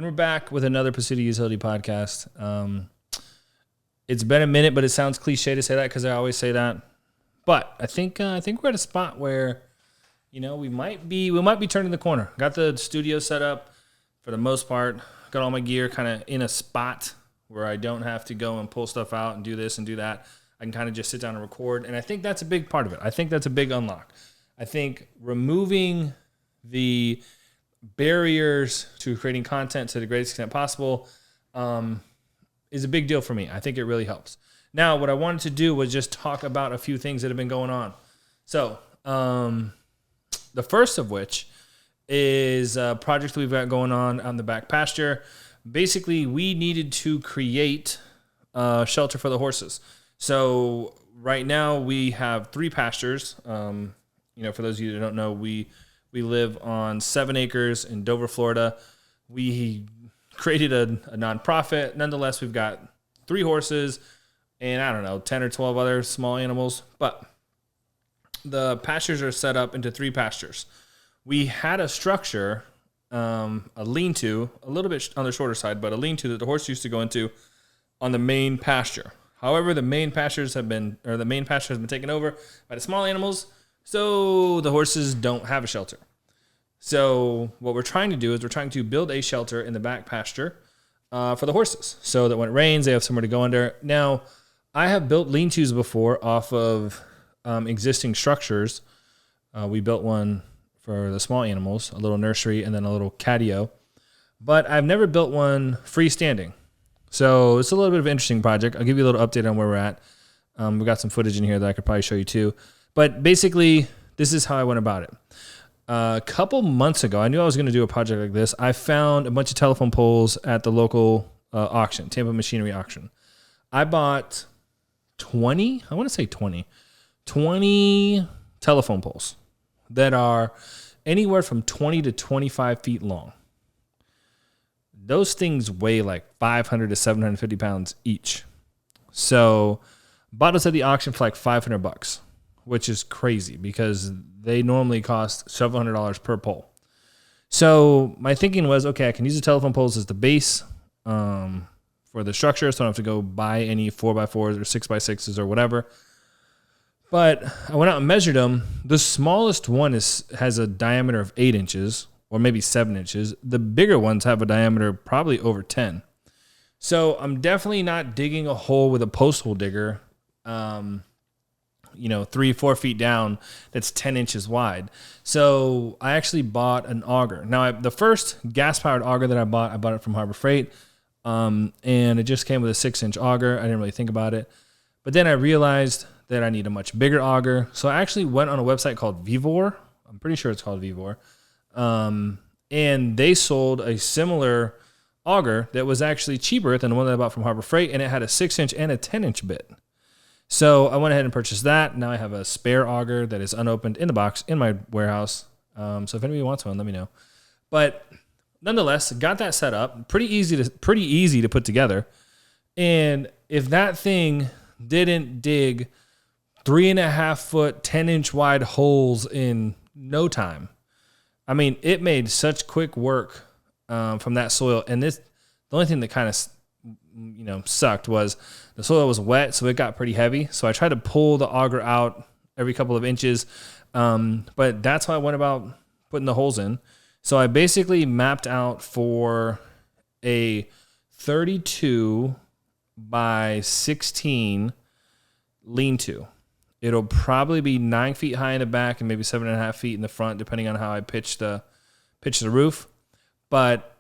And we're back with another PoU Utility podcast. It's been a minute, but it sounds cliche to say that because I always say that. But I think we're at a spot where, we might be turning the corner. Got the studio set up for the most part. Got all my gear kind of in a spot where I don't have to go and pull stuff out and do this and do that. I can kind of just sit down and record. And I think that's a big part of it. I think that's a big unlock. I think removing the barriers to creating content to the greatest extent possible is a big deal for me. I think it really helps. Now, what I wanted to do was just talk about a few things that have been going on. So, the first of which is a project we've got going on the back pasture. Basically, we needed to create a shelter for the horses. So right now we have 3 pastures. For those of you that don't know, we live on 7 acres in Dover, Florida. We created a nonprofit. Nonetheless, we've got 3 horses and 10 or 12 other small animals. But the pastures are set up into 3 pastures. We had a structure, a lean-to, a little bit on the shorter side, but a lean-to that the horse used to go into on the main pasture. However, the main pasture has been taken over by the small animals, so the horses don't have a shelter. So what we're trying to do is we're trying to build a shelter in the back pasture for the horses so that when it rains, they have somewhere to go under. Now, I have built lean-tos before off of existing structures. We built one for the small animals, a little nursery, and then a little catio. But I've never built one freestanding. So it's a little bit of an interesting project. I'll give you a little update on where we're at. We've got some footage in here that I could probably show you too. But basically, this is how I went about it. A couple months ago, I knew I was going to do a project like this. I found a bunch of telephone poles at the local auction, Tampa Machinery Auction. I bought 20 telephone poles that are anywhere from 20 to 25 feet long. Those things weigh like 500 to 750 pounds each. So bought us at the auction for like $500, which is crazy because they normally cost several $100 per pole. So my thinking was, okay, I can use the telephone poles as the base for the structure, so I don't have to go buy any 4x4s or 6x6s or whatever. But I went out and measured them. The smallest one has a diameter of 8 inches or maybe 7 inches. The bigger ones have a diameter probably over 10. So I'm definitely not digging a hole with a post hole digger, 3-4 feet down that's 10 inches wide. So I actually bought an auger. Now, the first gas-powered auger that I bought it from Harbor Freight, and it just came with a 6-inch auger. I didn't really think about it. But then I realized that I need a much bigger auger. So I actually went on a website called Vevor. I'm pretty sure it's called Vevor. And they sold a similar auger that was actually cheaper than the one that I bought from Harbor Freight, and it had a 6-inch and a 10-inch bit. So I went ahead and purchased that. Now I have a spare auger that is unopened in the box in my warehouse. So if anybody wants one, let me know. But nonetheless, got that set up. Pretty easy to put together. And if that thing didn't dig 3.5 foot, 10-inch wide holes in no time, I mean, it made such quick work from that soil. And the only thing that kind of sucked was the soil was wet, so it got pretty heavy. So I tried to pull the auger out every couple of inches, but that's how I went about putting the holes in. So I basically mapped out for a 32 by 16 lean-to. It'll probably be 9 feet high in the back and maybe 7.5 feet in the front, depending on how I pitch the roof. But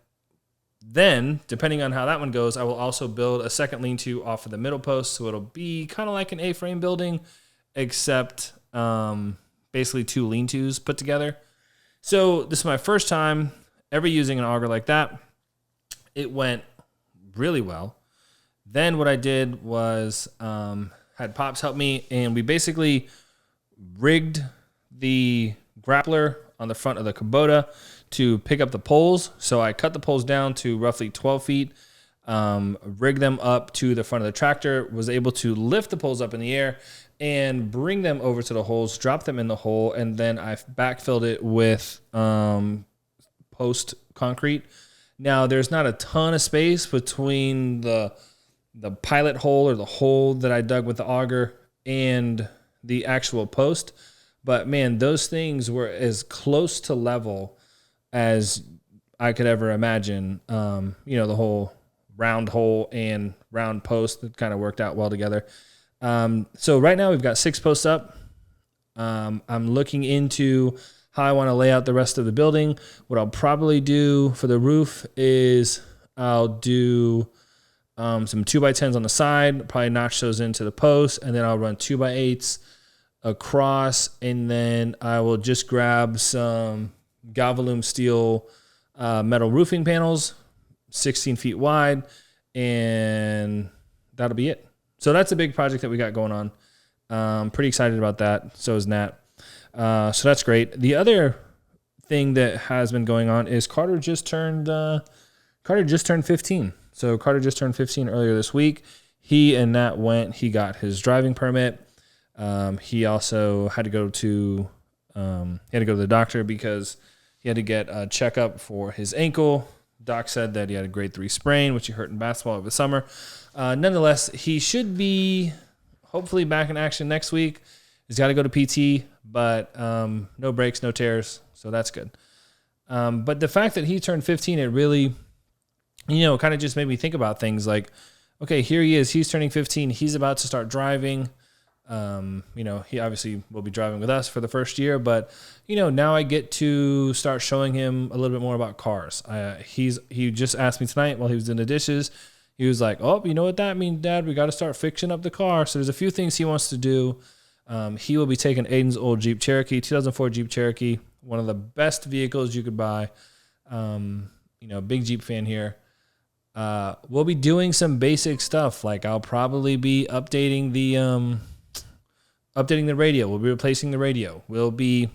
then, depending on how that one goes, I will also build a second lean-to off of the middle post, so it'll be kind of like an A-frame building, except basically 2 lean-tos put together. So this is my first time ever using an auger like that. It went really well. Then what I did was had Pops help me, and we basically rigged the grappler on the front of the Kubota to pick up the poles. So I cut the poles down to roughly 12 feet, rigged them up to the front of the tractor, was able to lift the poles up in the air and bring them over to the holes, drop them in the hole, and then I backfilled it with post concrete. Now, there's not a ton of space between the pilot hole or the hole that I dug with the auger and the actual post. But man, those things were as close to level as I could ever imagine. The whole round hole and round post that kind of worked out well together. So right now we've got 6 posts up. I'm looking into how I want to lay out the rest of the building. What I'll probably do for the roof is I'll do some 2x10s on the side, probably notch those into the post, and then I'll run 2x8s across, and then I will just grab some Galvalume steel metal roofing panels, 16 feet wide, and that'll be it. So that's a big project that we got going on. Pretty excited about that. So is Nat. So that's great. The other thing that has been going on is Carter just turned 15. So Carter just turned 15 earlier this week. He and Nat went. He got his driving permit. He also had to go to the doctor because he had to get a checkup for his ankle. Doc said that he had a grade 3 sprain, which he hurt in basketball over the summer. Nonetheless, he should be hopefully back in action next week. He's got to go to PT, but no breaks, no tears, so that's good. But the fact that he turned 15, it really, kind of just made me think about things like, okay, here he is. He's turning 15. He's about to start driving. He obviously will be driving with us for the first year, but now I get to start showing him a little bit more about cars. He just asked me tonight while he was doing the dishes. He was like, "Oh, you know what that means, Dad? We got to start fixing up the car." So there's a few things he wants to do. He will be taking Aiden's old Jeep Cherokee, 2004 Jeep Cherokee, one of the best vehicles you could buy. Big Jeep fan here. We'll be doing some basic stuff. Like I'll probably be updating the radio. We'll be replacing the radio. We'll be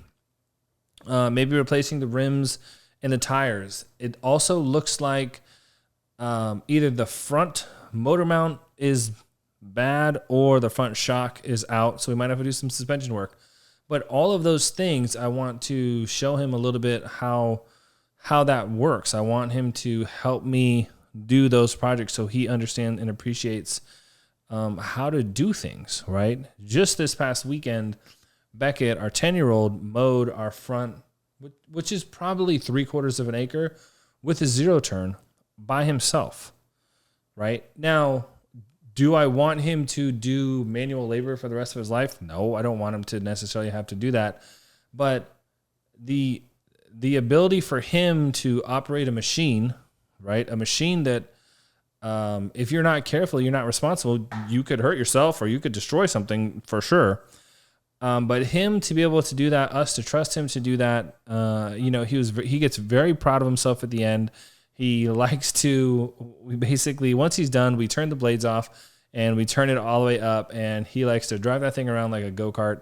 maybe replacing the rims and the tires. It also looks like either the front motor mount is bad or the front shock is out, so we might have to do some suspension work. But all of those things, I want to show him a little bit how that works. I want him to help me do those projects so he understands and appreciates how to do things, right? Just this past weekend, Beckett, our 10-year-old, mowed our front, which is probably 3/4 of an acre, with a zero turn by himself, right? Now, do I want him to do manual labor for the rest of his life? No, I don't want him to necessarily have to do that. But the ability for him to operate a machine, right? A machine that if you're not careful, you're not responsible, you could hurt yourself or you could destroy something for sure. But him to be able to do that, us to trust him to do that, he gets very proud of himself at the end. He likes to, once he's done, we turn the blades off and we turn it all the way up, and he likes to drive that thing around like a go-kart.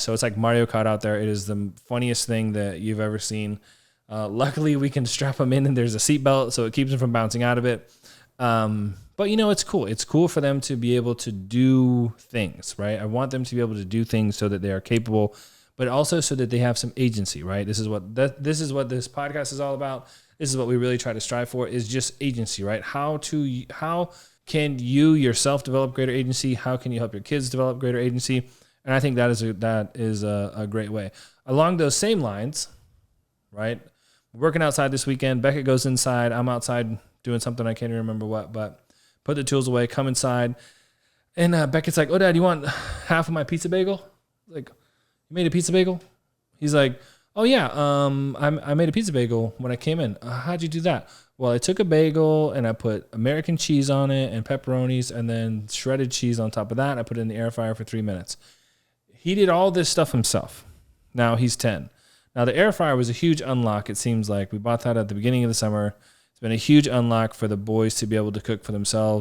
So it's like Mario Kart out there. It is the funniest thing that you've ever seen. Luckily, we can strap him in and there's a seatbelt, so it keeps him from bouncing out of it. But it's cool. It's cool for them to be able to do things, right? I want them to be able to do things so that they are capable, but also so that they have some agency, right? This is what this podcast is all about. This is what we really try to strive for, is just agency, right? How can you yourself develop greater agency? How can you help your kids develop greater agency? And I think that is a great way. Along those same lines, right? Working outside this weekend. Beckett goes inside. I'm outside doing something, I can't even remember what, but put the tools away, come inside. And Beckett's like, "Oh, Dad, you want half of my pizza bagel?" Like, "You made a pizza bagel?" He's like, "Oh, yeah, I made a pizza bagel when I came in." "How'd you do that?" "Well, I took a bagel and I put American cheese on it and pepperonis and then shredded cheese on top of that. I put it in the air fryer for 3 minutes. He did all this stuff himself. Now he's 10. Now, the air fryer was a huge unlock, it seems like. We bought that at the beginning of the summer. It's been a huge unlock for the boys to be able to cook for themselves.